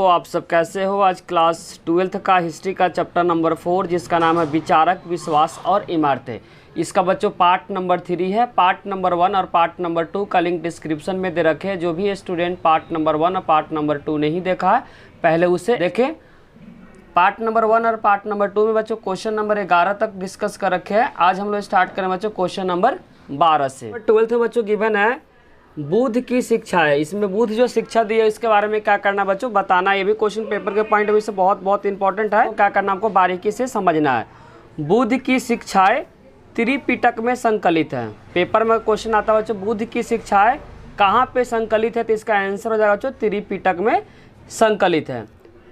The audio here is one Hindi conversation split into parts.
आप सब कैसे हो। आज क्लास 12th का हिस्ट्री का चैप्टर नंबर 4 जिसका नाम है विचारक, विश्वास और इमारतें, इसका बच्चों पार्ट नंबर 3 है। पार्ट नंबर 1 और पार्ट नंबर 2 का लिंक डिस्क्रिप्शन में दे रखे हैं। जो भी स्टूडेंट पार्ट नंबर 1 और पार्ट नंबर 2 नहीं देखा है पहले उसे देखें। पार्ट नंबर 1 और पार्ट नंबर 2 में बच्चों क्वेश्चन नंबर 11 तक डिस्कस कर रखे हैं। आज हम लोग स्टार्ट करें बच्चों क्वेश्चन नंबर 12 से। 12th में बच्चों गिवन है बुद्ध की शिक्षा है। इसमें बुद्ध जो शिक्षा दी है इसके बारे में क्या करना बच्चों बताना। ये भी क्वेश्चन पेपर के पॉइंट ऑफ व्यू से बहुत इंपॉर्टेंट है। क्या करना आपको बारीकी से समझना है। बुद्ध की शिक्षाएं त्रिपिटक में संकलित है। पेपर में क्वेश्चन आता है बच्चों बुद्ध की शिक्षाएं कहाँ पे संकलित है, तो इसका आंसर हो जाएगा बच्चों त्रिपिटक में संकलित है।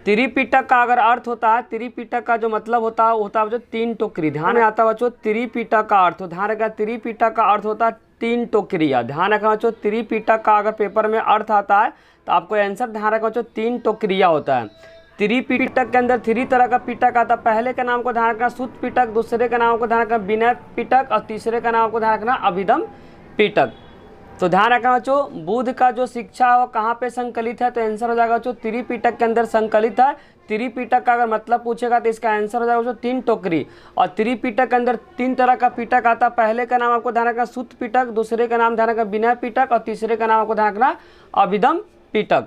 त्रिपिटक का अगर अर्थ होता है, त्रिपिटक का जो मतलब होता है बच्चों 3 टोकरी। ध्यान में आता है बच्चों त्रिपिटक का अर्थ, ध्यान रखा त्रिपिटक का अर्थ होता है 3 टोकरियाँ। ध्यान रखना बच्चों त्रिपिटक का अगर पेपर में अर्थ आता है तो आपको आंसर ध्यान रखना बच्चों 3 टोकरियाँ होता है। त्रिपिटक के अंदर 3 तरह का पिटक आता है। पहले के नाम को ध्यान रखना सुत्त पिटक, दूसरे का नाम को ध्यान रखना विनय पिटक और तीसरे का नाम को ध्यान रखना अभिधम पिटक। तो ध्यान रखना बच्चों बुद्ध का जो शिक्षा है वो कहाँ पे संकलित है, तो आंसर हो जाएगा बच्चों त्रिपिटक के अंदर संकलित है। त्रिपिटक का अगर मतलब पूछेगा तो इसका आंसर हो जाएगा बच्चों 3 टोकरी। और त्रिपिटक के अंदर 3 तरह का पिटक आता है। पहले का नाम आपको ध्यान रखना सुत्त पिटक, दूसरे का नाम ध्यान रखना विनय पिटक और तीसरे का नाम आपको ध्यान रखना अभिधम पिटक।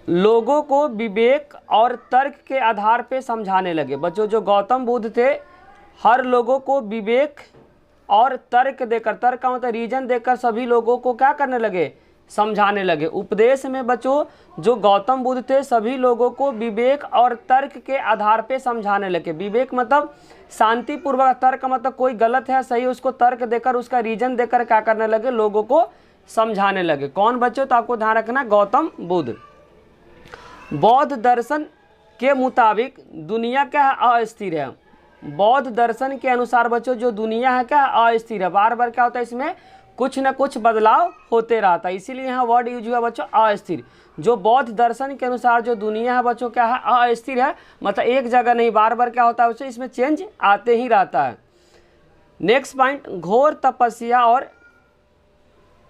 लोगों को विवेक और तर्क के आधार पे समझाने लगे। बच्चों जो गौतम बुद्ध थे हर लोगों को विवेक और तर्क देकर, तर्क का मतलब रीजन देकर सभी लोगों को क्या करने लगे, समझाने लगे। उपदेश में बच्चों जो गौतम बुद्ध थे सभी लोगों को विवेक और तर्क के आधार पे समझाने लगे। विवेक मतलब शांतिपूर्वक, तर्क मतलब कोई गलत है सही उसको तर्क देकर उसका रीजन देकर क्या करने लगे, लोगों को समझाने लगे। कौन बच्चों, तो आपको ध्यान रखना गौतम बुद्ध। बौद्ध दर्शन के मुताबिक दुनिया क्या है, अस्थिर है। बौद्ध दर्शन के अनुसार बच्चों जो दुनिया है क्या है, अस्थिर है। बार बार क्या होता है इसमें कुछ न कुछ बदलाव होते रहता है, इसीलिए यहाँ वर्ड यूज हुआ बच्चों अस्थिर। जो बौद्ध दर्शन के अनुसार जो दुनिया है बच्चों क्या है, अस्थिर है। मतलब एक जगह नहीं, बार बार क्या होता है बच्चों इसमें चेंज आते ही रहता है। नेक्स्ट पॉइंट, घोर तपस्या और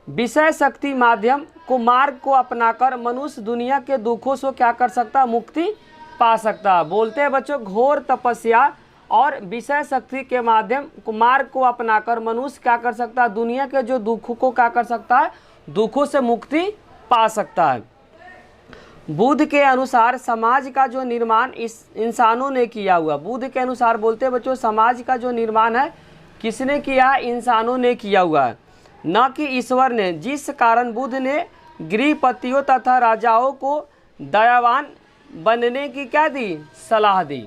विषय शक्ति माध्यम को मार्ग को अपनाकर मनुष्य दुनिया के दुखों से क्या कर सकता है, मुक्ति पा सकता है। बोलते हैं बच्चों घोर तपस्या और विषय शक्ति के माध्यम को मार्ग को अपनाकर मनुष्य क्या कर सकता है, दुनिया के जो दुखों को क्या कर सकता है, दुखों से मुक्ति पा सकता है। बुद्ध के अनुसार समाज का जो निर्माण इस इंसानों ने किया हुआ। बुद्ध के अनुसार बोलते हैं बच्चों समाज का जो निर्माण है किसने किया है, इंसानों ने किया हुआ है, न कि ईश्वर ने। जिस कारण बुद्ध ने गृहपतियों तथा राजाओं को दयावान बनने की क्या दी, सलाह दी।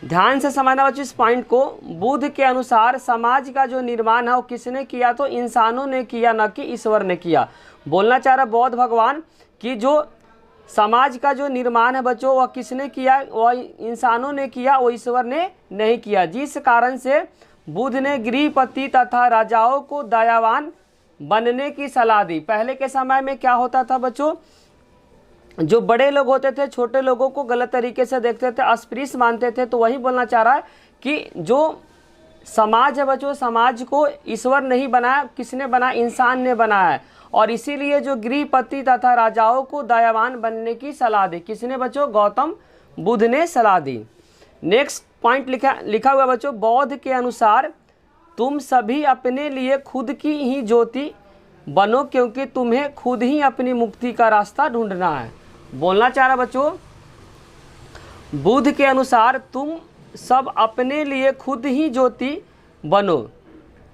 ध्यान से समझना बच्चों इस पॉइंट को। बुद्ध के अनुसार समाज का जो निर्माण है वो किसने किया, तो इंसानों ने किया, न कि ईश्वर ने किया। बोलना चाह रहा बौद्ध भगवान कि जो समाज का जो निर्माण है बच्चों वह किसने किया, वह इंसानों ने किया, वो ईश्वर ने नहीं किया। जिस कारण से बुद्ध ने गृहपति तथा राजाओं को दयावान बनने की सलाह दी। पहले के समय में क्या होता था बच्चों, जो बड़े लोग होते थे छोटे लोगों को गलत तरीके से देखते थे, अस्पृश्य मानते थे। तो वही बोलना चाह रहा है कि जो समाज है बच्चों समाज को ईश्वर नहीं बनाया, किसने बनाया, इंसान ने बनाया है। और इसीलिए जो गृहपति तथा राजाओं को दयावान बनने की सलाह दी, किसने बच्चों, गौतम बुद्ध ने सलाह दी। नेक्स्ट पॉइंट लिखा हुआ बच्चों, बौद्ध के अनुसार तुम सभी अपने लिए खुद की ही ज्योति बनो क्योंकि तुम्हें खुद ही अपनी मुक्ति का रास्ता ढूंढना है। बोलना चाह रहा बच्चों बुद्ध के अनुसार तुम सब अपने लिए खुद ही ज्योति बनो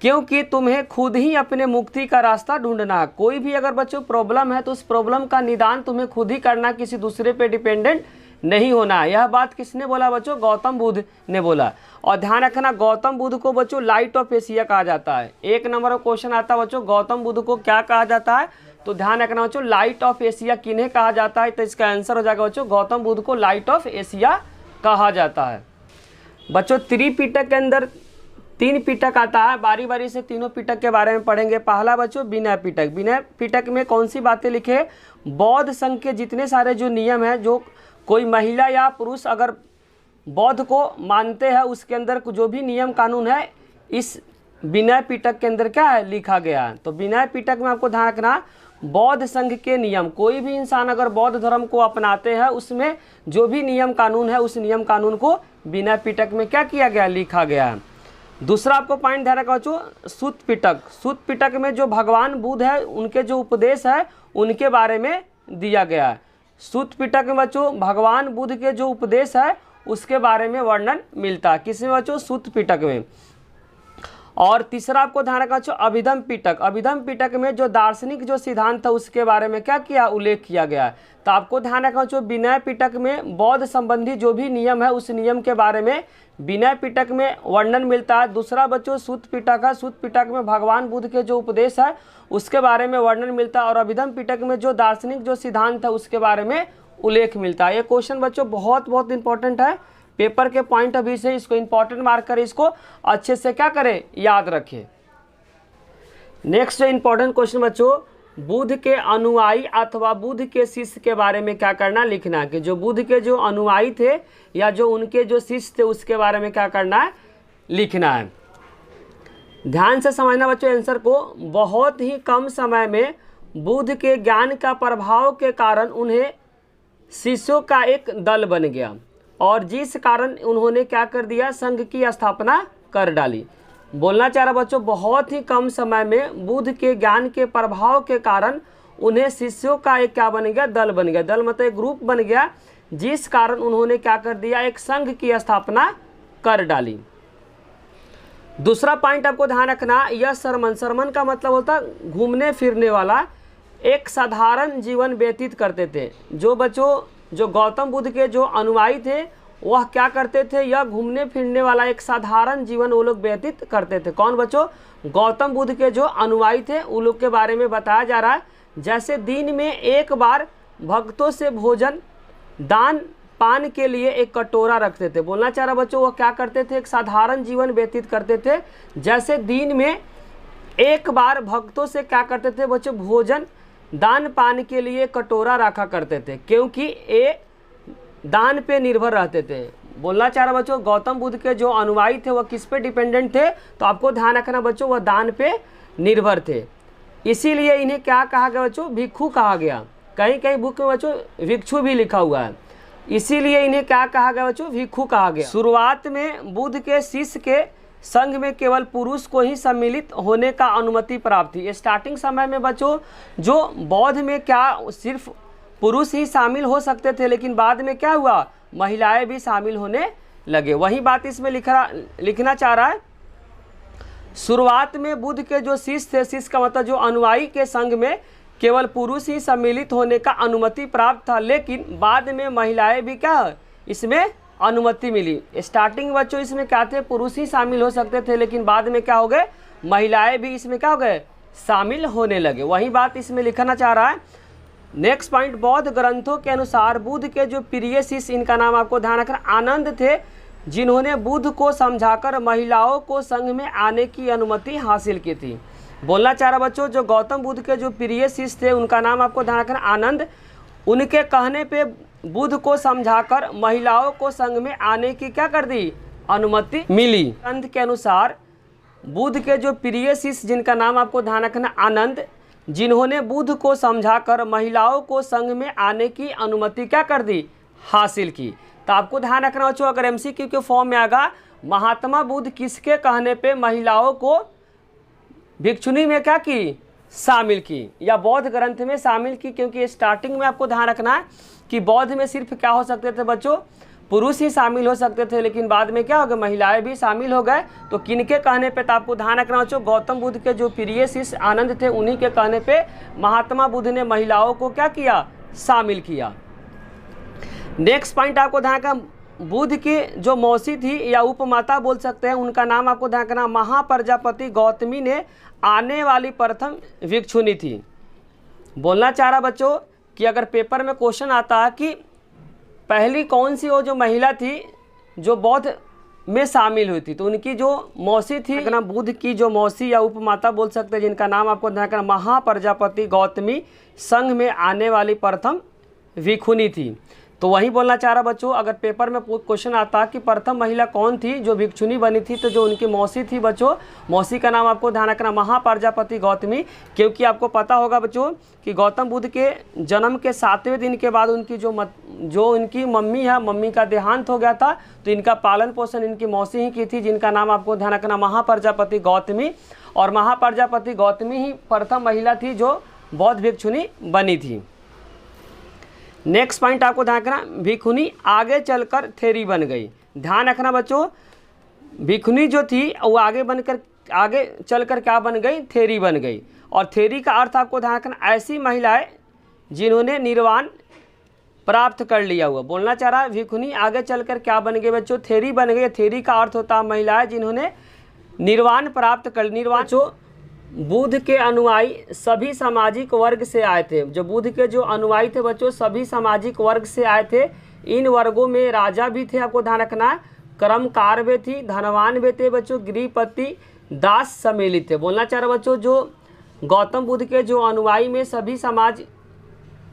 क्योंकि तुम्हें खुद ही अपने मुक्ति का रास्ता ढूंढना है। कोई भी अगर बच्चों प्रॉब्लम है तो उस प्रॉब्लम का निदान तुम्हें खुद ही करना, किसी दूसरे पे डिपेंडेंट नहीं होना है। यह बात किसने बोला बच्चों, गौतम बुद्ध ने बोला। और ध्यान रखना गौतम बुद्ध को बच्चों लाइट ऑफ एशिया कहा जाता है। 1 नंबर का क्वेश्चन आता है बच्चों गौतम बुद्ध को क्या कहा जाता है, तो ध्यान रखना बच्चों लाइट ऑफ एशिया किन्हें कहा जाता है, तो इसका आंसर हो जाएगा बच्चों गौतम बुद्ध को लाइट ऑफ एशिया कहा जाता है। बच्चों त्रिपिटक के अंदर 3 पिटक आता है, बारी बारी से तीनों पिटक के बारे में पढ़ेंगे। पहला बच्चों विनय पिटक। विनय पिटक में कौन सी बातें लिखे, बौद्ध संघ के जितने सारे जो नियम है, जो कोई महिला या पुरुष अगर बौद्ध को मानते हैं उसके अंदर जो भी नियम कानून है इस विनय पिटक के अंदर क्या है, लिखा गया है। तो विनय पिटक में आपको ध्यान रखना बौद्ध संघ के नियम, कोई भी इंसान अगर बौद्ध धर्म को अपनाते हैं उसमें जो भी नियम कानून है उस नियम कानून को विनय पिटक में क्या किया गया, लिखा गया है। दूसरा आपको पॉइंट ध्यान रखना बच्चों, सुत पिटक। सुत पिटक में जो भगवान बुद्ध है उनके जो उपदेश है उनके बारे में दिया गया है। सुत पिटक में बच्चों भगवान बुद्ध के जो उपदेश है उसके बारे में वर्णन मिलता है। किसमें बच्चों, सुत पिटक में। और तीसरा आपको ध्यान रखना चाहिए अभिधम पिटक। अभिधम पिटक में जो दार्शनिक जो सिद्धांत था उसके बारे में क्या किया, उल्लेख किया गया है। तो आपको ध्यान रखना चाहिए विनय पिटक में बौद्ध संबंधी जो भी नियम है उस नियम के बारे में विनय पिटक में वर्णन मिलता है। दूसरा बच्चों सुत पिटक है, सुत पिटक में भगवान बुद्ध के जो उपदेश है उसके बारे में वर्णन मिलता है। और अभिधम पिटक में जो दार्शनिक जो सिद्धांत है उसके बारे में उल्लेख मिलता है। ये क्वेश्चन बच्चों बहुत इंपॉर्टेंट है पेपर के पॉइंट ऑफ व्यू से, इसको इंपॉर्टेंट मार्क करें, इसको अच्छे से क्या करें, याद रखें। नेक्स्ट इंपॉर्टेंट क्वेश्चन बच्चों, बुद्ध के अनुयायी अथवा बुद्ध के शिष्य के बारे में क्या करना, लिखना है। कि जो बुद्ध के जो अनुयायी थे या जो उनके जो शिष्य थे उसके बारे में क्या करना है, लिखना है। ध्यान से समझना बच्चों आंसर को। बहुत ही कम समय में बुद्ध के ज्ञान का प्रभाव के कारण उन्हें शिष्यों का एक दल बन गया और जिस कारण उन्होंने क्या कर दिया, संघ की स्थापना कर डाली। बोलना चाह रहा बच्चों, बहुत ही कम समय में बुद्ध के ज्ञान के प्रभाव के कारण उन्हें शिष्यों का एक क्या बन गया, दल बन गया। दल मतलब एक ग्रुप बन गया जिस कारण उन्होंने क्या कर दिया, एक संघ की स्थापना कर डाली। दूसरा पॉइंट आपको ध्यान रखना, यह सरमन, सरमन का मतलब होता है घूमने फिरने वाला, एक साधारण जीवन व्यतीत करते थे। जो बच्चों जो गौतम बुद्ध के जो अनुयायी थे वह क्या करते थे, यह घूमने फिरने वाला एक साधारण जीवन वो लोग व्यतीत करते थे। कौन बच्चों, गौतम बुद्ध के जो अनुयायी थे उन लोग के बारे में बताया जा रहा है। जैसे दिन में एक बार भक्तों से भोजन दान पान के लिए एक कटोरा रखते थे। बोलना चाह रहा बच्चों, वह क्या करते थे, एक साधारण जीवन व्यतीत करते थे। जैसे दिन में एक बार भक्तों से क्या करते थे बच्चों, भोजन दान पान के लिए कटोरा रखा करते थे, क्योंकि ये दान पे निर्भर रहते थे। बोलना चाह रहा बच्चों, गौतम बुद्ध के जो अनुयायी थे वह किस पे डिपेंडेंट थे, तो आपको ध्यान रखना बच्चों वह दान पे निर्भर थे। इसीलिए इन्हें क्या कहा गया बच्चों, भिक्षु कहा गया। कहीं कहीं बुक में बच्चों भिक्षु भी लिखा हुआ है, इसीलिए इन्हें क्या कहा गया बच्चों, भिक्षु कहा गया। शुरुआत में बुद्ध के शिष्य के संघ में केवल पुरुष को ही सम्मिलित होने का अनुमति प्राप्त थी। स्टार्टिंग समय में बच्चों जो बौद्ध में क्या सिर्फ पुरुष ही शामिल हो सकते थे, लेकिन बाद में क्या हुआ, महिलाएं भी शामिल होने लगे। वही बात इसमें लिखना चाह रहा है। शुरुआत में बुद्ध के जो शिष्य थे, शिष्य का मतलब जो अनुयायी के संघ में केवल पुरुष ही सम्मिलित होने का अनुमति प्राप्त था, लेकिन बाद में महिलाएं भी क्या इसमें अनुमति मिली। स्टार्टिंग बच्चों इसमें क्या थे, पुरुष ही शामिल हो सकते थे, लेकिन बाद में क्या हो गए, महिलाएं भी इसमें क्या हो गए, शामिल होने लगे। वही बात इसमें लिखना चाह रहा है। नेक्स्ट पॉइंट, बौद्ध ग्रंथों के अनुसार बुद्ध के जो प्रिय शिष्य, इनका नाम आपको ध्यान रखना, आनंद थे, जिन्होंने बुद्ध को समझाकर महिलाओं को संघ में आने की अनुमति हासिल की थी। बोलना चाह रहा बच्चों, जो गौतम बुद्ध के जो प्रिय शिष्य थे उनका नाम आपको ध्यान रखना आनंद। उनके कहने पे बुद्ध को समझाकर महिलाओं को संघ में आने की क्या कर दी, अनुमति मिली। ग्रंथ के अनुसार बुद्ध के जो प्रिय शिष्य, जिनका नाम आपको ध्यान रखना आनंद, जिन्होंने बुद्ध को समझाकर महिलाओं को संघ में आने की अनुमति क्या कर दी, हासिल की। तो आपको ध्यान रखना बच्चों, अगर एमसीक्यू के फॉर्म में आएगा, महात्मा बुद्ध किसके कहने पे महिलाओं को भिक्षुनी में क्या की, शामिल की, या बौद्ध ग्रंथ में शामिल की। क्योंकि स्टार्टिंग में आपको ध्यान रखना है कि बौद्ध में सिर्फ क्या हो सकते थे बच्चों, पुरुष ही शामिल हो सकते थे, लेकिन बाद में क्या हो गया, महिलाएं भी शामिल हो गए। तो किनके कहने पे, तो आपको ध्यान रखना बच्चों, गौतम बुद्ध के जो प्रिय शिष्य आनंद थे उन्हीं के कहने पे महात्मा बुद्ध ने महिलाओं को क्या किया, शामिल किया। नेक्स्ट पॉइंट आपको ध्यान रखना, बुद्ध की जो मौसी थी या उपमाता बोल सकते हैं, उनका नाम आपको ध्यान रखना महाप्रजापति गौतमी ने आने वाली प्रथम भिक्षुनी थी। बोलना चाह रहा बच्चों कि अगर पेपर में क्वेश्चन आता है कि पहली कौन सी वो जो महिला थी जो बौद्ध में शामिल हुई थी, तो उनकी जो मौसी थी, बुद्ध की जो मौसी या उपमाता बोल सकते हैं, जिनका नाम आपको ध्यान रखना महाप्रजापति गौतमी संघ में आने वाली प्रथम भिक्षुनी थी। तो वही बोलना चाह रहा बच्चों, अगर पेपर में क्वेश्चन आता कि प्रथम महिला कौन थी जो भिक्षुनी बनी थी, तो जो उनकी मौसी थी बच्चों, मौसी का नाम आपको ध्यान रखना महाप्रजापति गौतमी। क्योंकि आपको पता होगा बच्चों कि गौतम बुद्ध के जन्म के 7वें दिन के बाद उनकी जो उनकी मम्मी है, मम्मी का देहांत हो गया था, तो इनका पालन पोषण इनकी मौसी ही की थी, जिनका नाम आपको ध्यान रखना महाप्रजापति गौतमी। और महाप्रजापति गौतमी ही प्रथम महिला थी जो बौद्ध भिक्षुनी बनी थी। नेक्स्ट पॉइंट आपको ध्यान रखना, भिक्षुनी आगे चलकर थेरी बन गई। ध्यान रखना बच्चों, भिक्षुनी जो थी वो आगे चलकर क्या बन गई, थेरी बन गई। और थेरी का अर्थ आपको ध्यान रखना, ऐसी महिलाएं जिन्होंने निर्वाण प्राप्त कर लिया हुआ। बोलना चाह रहा है भिक्षुनी आगे चलकर क्या बन गई बच्चों, थेरी बन गई। थेरी का अर्थ होता है महिलाएं जिन्होंने निर्वाण प्राप्त कर। निर्वाण जो बुद्ध के अनुयायी सभी सामाजिक वर्ग से आए थे, जो बुद्ध के जो अनुयायी थे बच्चों सभी सामाजिक वर्ग से आए थे। इन वर्गों में राजा भी थे, आपको ध्यान रखना, कर्मकार भी थी, धनवान भी थे बच्चों, गृहपति, दास सम्मिलित थे। बोलना चाह रहा बच्चों, जो गौतम बुद्ध के जो अनुयायी में सभी समाज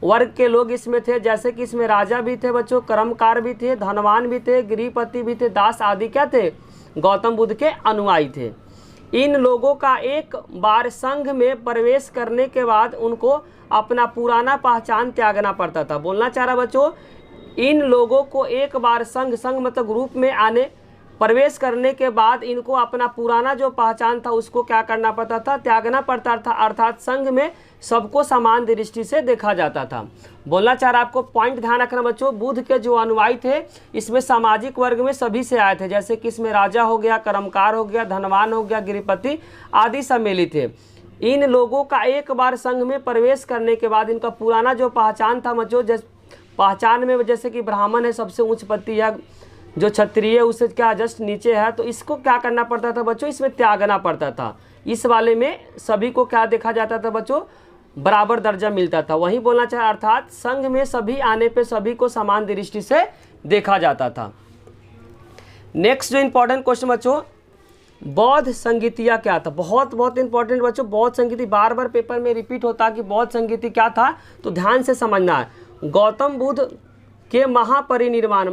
वर्ग के लोग इसमें थे, जैसे कि इसमें राजा भी थे बच्चों, कर्मकार भी थे, धनवान भी थे, गृहपति भी थे, दास आदि क्या थे, गौतम बुद्ध के अनुयायी थे। इन लोगों का एक बार संघ में प्रवेश करने के बाद उनको अपना पुराना पहचान त्यागना पड़ता था। बोलना चाह रहा बच्चों, इन लोगों को एक बार संघ मतलब ग्रुप में आने प्रवेश करने के बाद इनको अपना पुराना जो पहचान था उसको क्या करना पड़ता था, त्यागना पड़ता था। अर्थात संघ में सबको समान दृष्टि से देखा जाता था। बोलना चाह रहा आपको पॉइंट ध्यान रखना बच्चों, बुद्ध के जो अनुयायी थे इसमें सामाजिक वर्ग में सभी से आए थे, जैसे कि इसमें राजा हो गया, कर्मकार हो गया, धनवान हो गया, गृहपति आदि सम्मिलित थे। इन लोगों का एक बार संघ में प्रवेश करने के बाद इनका पुराना जो पहचान था बच्चों, पहचान में जैसे कि ब्राह्मण है सबसे उच्च पति है, जो क्षत्रिय उससे क्या जस्ट नीचे है, तो इसको क्या करना पड़ता था बच्चों, इसमें त्यागना पड़ता था। इस वाले में सभी को क्या देखा जाता था बच्चों, बराबर दर्जा मिलता था। वही बोलना चाहे अर्थात संघ में सभी आने पे सभी को समान दृष्टि से देखा जाता था। नेक्स्ट जो इंपॉर्टेंट क्वेश्चन बच्चों, बौद्ध संगीतिया क्या था। बहुत इंपॉर्टेंट बच्चों, बौद्ध संगीति बार बार पेपर में रिपीट होता कि बौद्ध संगीति क्या था, तो ध्यान से समझना है। गौतम बुद्ध के महापरिनिर्वाण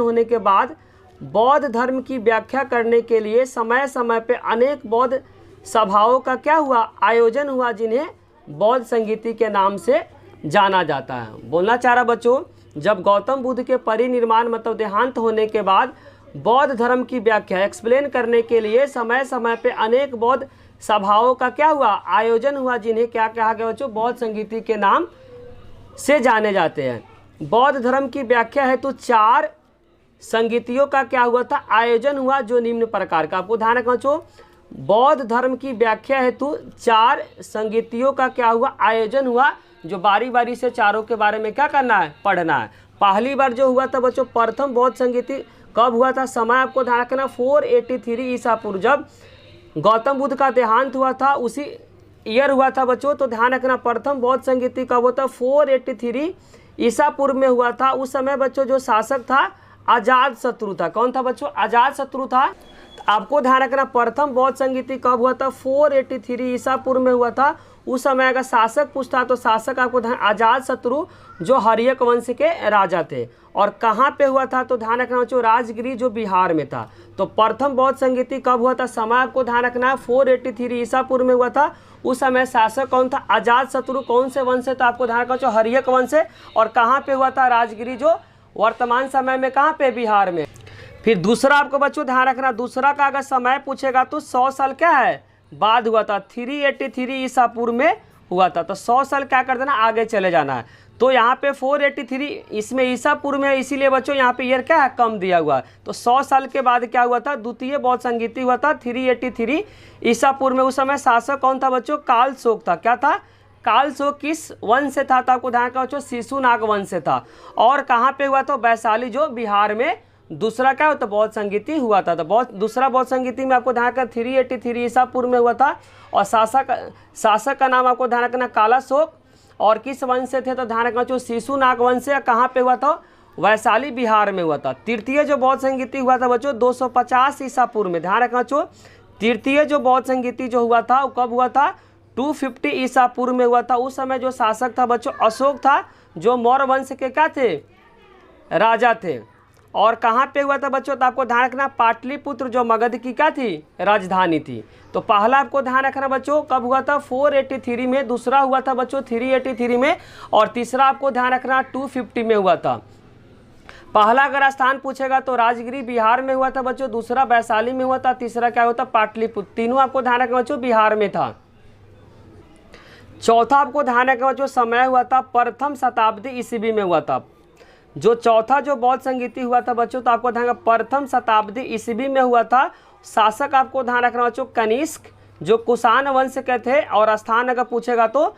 होने के बाद बौद्ध धर्म की व्याख्या करने के लिए समय समय पे अनेक बौद्ध सभाओं का क्या हुआ, आयोजन हुआ, जिन्हें बौद्ध संगीति के नाम से जाना जाता है। बोलना चाह रहा बच्चों, जब गौतम बुद्ध के परिनिर्वाण मतलब देहांत होने के बाद बौद्ध धर्म की व्याख्या एक्सप्लेन करने के लिए समय समय पे अनेक बौद्ध सभाओं का क्या हुआ, आयोजन हुआ, जिन्हें क्या कहा गया बच्चों, बौद्ध संगीति के नाम से जाने जाते हैं। बौद्ध धर्म की व्याख्या हेतु 4 संगीतियों का क्या हुआ था, आयोजन हुआ, जो निम्न प्रकार का। आपको ध्यान रखना बच्चों, बौद्ध धर्म की व्याख्या हेतु 4 संगीतियों का क्या हुआ, आयोजन हुआ, जो बारी बारी से चारों के बारे में क्या करना है, पढ़ना है। पहली बार जो हुआ था बच्चों, प्रथम बौद्ध संगीति कब हुआ था, समय आपको ध्यान रखना 483 ईसा पूर्व, जब गौतम बुद्ध का देहांत हुआ था उसी ईयर हुआ था बच्चों। तो ध्यान रखना प्रथम बौद्ध संगीति कब होता, 483 ईसा पूर्व में हुआ था। उस समय बच्चों जो शासक था अजात शत्रु था। कौन था बच्चों, अजात शत्रु था। आपको ध्यान रखना प्रथम बौद्ध संगीति कब हुआ था, 483 ईसा पूर्व में हुआ था। उस समय अगर शासक पूछता तो शासक आपको ध्यान, अजात शत्रु जो हर्यक वंश के राजा थे। और कहाँ पे हुआ था, तो ध्यान रखना बच्चों राजगिरी जो बिहार में था। तो प्रथम बौद्ध संगीति कब हुआ था, समय आपको ध्यान रखना है 483 ईसा पूर्व में हुआ था। उस समय शासक कौन था, अजात शत्रु। कौन से वंश से, तो आपको ध्यान रखना हर्यक वंश से। और कहाँ पे हुआ था, राजगिरी जो वर्तमान समय में कहाँ पे, बिहार में। फिर दूसरा आपको बच्चों ध्यान रखना, दूसरा का अगर समय पूछेगा तो 100 साल क्या है बाद हुआ था, 383 ईसा पूर्व में हुआ था। तो 100 साल क्या कर देना, आगे चले जाना है। तो यहाँ पे 483 इसमें ईसा पूर्व में, इसीलिए बच्चों यहाँ पे ईयर क्या है, कम दिया हुआ। तो 100 साल के बाद क्या हुआ था, द्वितीय बौद्ध संगीति हुआ था 383 ईसा पूर्व में। उस समय शासक कौन था बच्चों, कालशोक था। क्या था, कालशोक किस वंश से था, तो आपको ध्यान रखना बच्चों शिशुनाग वंश से था। और कहाँ पे हुआ था, वैशाली जो बिहार में दूसरा क्या होता, बौद्ध संगीति हुआ था। तो दूसरा बौद्ध संगीति में आपको ध्यान रखना 383 ईसा पूर्व में हुआ था। और शासक का नाम आपको ध्यान रखना कालाशोक। और किस वंश से थे, तो ध्यान रखना जो शिशुनाग वंश से। कहाँ पे हुआ था, वैशाली बिहार में हुआ था। तृतीय जो बौद्ध संगीति हुआ था बच्चों 250 ईसा पूर्व में। ध्यान रखना बच्चों तृतीय जो बौद्ध संगीति जो हुआ था वो कब हुआ था, 250 ईसा पूर्व में हुआ था। उस समय जो शासक था बच्चों अशोक था, जो मौर्य वंश के क्या थे, राजा थे। और कहाँ पे हुआ था बच्चों, तो आपको ध्यान रखना पाटलिपुत्र जो मगध की क्या थी, राजधानी थी। तो पहला आपको ध्यान रखना बच्चों कब हुआ था, 483 में, दूसरा हुआ था बच्चों 383 में, और तीसरा आपको ध्यान रखना 250 में हुआ था। पहला अगर स्थान पूछेगा तो राजगिरी बिहार में हुआ था बच्चों, दूसरा वैशाली में हुआ था, तीसरा क्या हुआ था, पाटलिपुत्र। तीनों आपको ध्यान रखना बच्चों बिहार में था। चौथा आपको ध्यान रखना बच्चों समय हुआ था प्रथम शताब्दी ईस्वी में हुआ था। जो चौथा जो बौद्ध संगीति हुआ था बच्चों, तो आपको ध्यान रखना प्रथम शताब्दी ईस्वी में हुआ था। शासक आपको ध्यान रखना बच्चों कनिष्क जो कुषाण वंश के थे, और स्थान अगर पूछेगा तो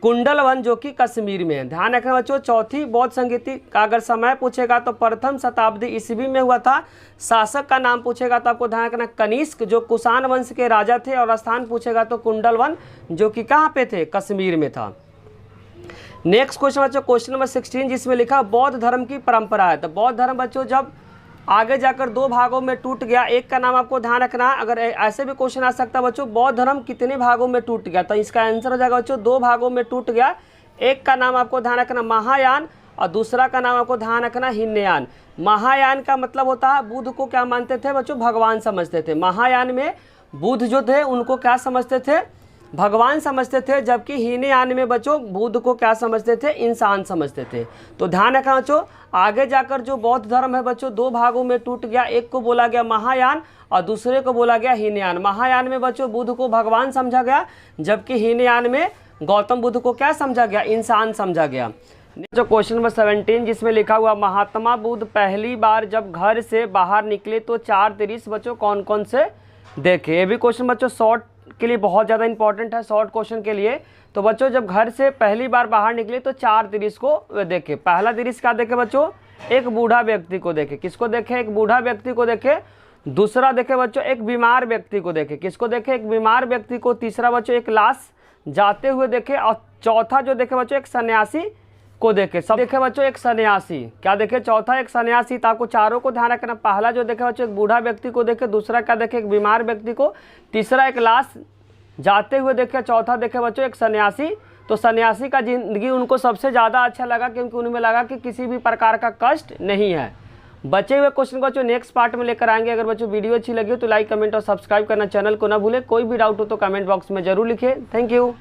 कुंडलवन जो कि कश्मीर में है। ध्यान रखना बच्चों चौथी बौद्ध संगीति का अगर समय पूछेगा तो प्रथम शताब्दी ईस्वी में हुआ था। शासक का नाम पूछेगा तो आपको ध्यान रखना कनिष्क जो कुषाण वंश के राजा थे, और स्थान पूछेगा तो कुंडलवन जो कि कहाँ पे थे, कश्मीर में था। नेक्स्ट क्वेश्चन बच्चों क्वेश्चन नंबर 16 जिसमें लिखा बौद्ध धर्म की परंपरा है। तो बौद्ध धर्म बच्चों जब आगे जाकर दो भागों में टूट गया, एक का नाम आपको ध्यान रखना, अगर ऐसे भी क्वेश्चन आ सकता है बच्चों बौद्ध धर्म कितने भागों में टूट गया, तो इसका आंसर हो जाएगा बच्चों 2 भागों में टूट गया। एक का नाम आपको ध्यान रखना महायान, और दूसरा का नाम आपको ध्यान रखना हीनयान। महायान का मतलब होता है बुद्ध को क्या मानते थे बच्चों, भगवान समझते थे। महायान में बुद्ध जो थे उनको क्या समझते थे, भगवान समझते थे, जबकि हीनयान में बच्चों बुद्ध को क्या समझते थे, इंसान समझते थे। तो ध्यान रखना बच्चों आगे जाकर जो बौद्ध धर्म है बच्चों 2 भागों में टूट गया, एक को बोला गया महायान और दूसरे को बोला गया हीनयान। महायान में बच्चों बुद्ध को भगवान समझा गया, जबकि हीनयान में गौतम बुद्ध को क्या समझा गया, इंसान समझा गया। जो क्वेश्चन नंबर 17 जिसमें लिखा हुआ महात्मा बुद्ध पहली बार जब घर से बाहर निकले तो 4 दृश्य बच्चों कौन कौन से देखे। ये भी क्वेश्चन बच्चों शॉर्ट के लिए बहुत ज़्यादा इंपॉर्टेंट है, शॉर्ट क्वेश्चन के लिए। तो बच्चों जब घर से पहली बार बाहर निकले तो 4 दृश्य को देखे। पहला दृश्य क्या देखे बच्चों, एक बूढ़ा व्यक्ति को देखे। किसको देखे, एक बूढ़ा व्यक्ति को देखे। दूसरा देखे बच्चों एक बीमार व्यक्ति को देखे। किसको देखे, एक बीमार व्यक्ति को। तीसरा बच्चों एक लाश जाते हुए देखे, और चौथा जो देखे बच्चों एक सन्यासी को देखे। सब देखे बच्चों एक सन्यासी, क्या देखे, चौथा एक सन्यासी। तो आपको चारों को ध्यान रखना, पहला जो देखे बच्चों एक बूढ़ा व्यक्ति को देखे, दूसरा क्या देखे एक बीमार व्यक्ति को, तीसरा एक लाश जाते हुए देखे, चौथा देखे बच्चों एक सन्यासी। तो सन्यासी का जिंदगी उनको सबसे ज़्यादा अच्छा लगा, क्योंकि उनमें लगा कि किसी भी प्रकार का कष्ट नहीं है। बचे हुए क्वेश्चन को बच्चों नेक्स्ट पार्ट में लेकर आएंगे। अगर बच्चों वीडियो अच्छी लगी हो तो लाइक कमेंट और सब्सक्राइब करना चैनल को ना भूले। कोई भी डाउट हो तो कमेंट बॉक्स में जरूर लिखिए। Thank you.